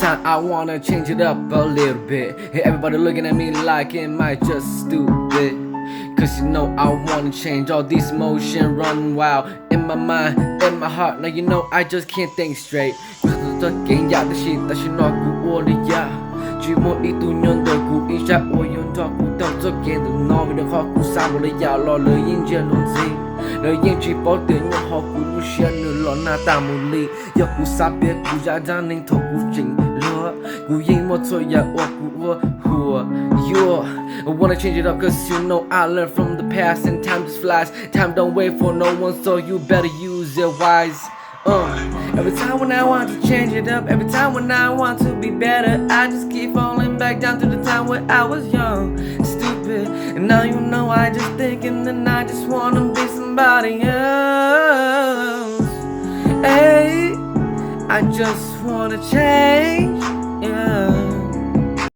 time I wanna change it up a little bit. Hey, everybody looking at me like it might just stupid. Cause you know I wanna change all this emotion run wild in my mind, in my heart. Now you know I just can't think straight. Chỉ một ít tu nhân đời cụ ý ra ôi yon thọ cụ tao cho kén từ nó vì được họ cụ sao một lời giàu lo lời yên chưa luôn gì lời yên chỉ bảo tiền nhưng họ cụ như xe nửa lo na ta một ly giờ cụ sao biết cụ ra ra nên thọ cụ chỉnh lúa cụ yên một thôi giờ ô cụ vua hùa yo I wanna change it up cause you know I learned from the past and time just flies. Time don't wait for no one, so you better use it wise. Every time when I want to change it up, every time when I want to be better, I just keep falling back down to the time where I was young, stupid. And now you know I just thinking and I just wanna be somebody else. Hey, I just wanna change, yeah.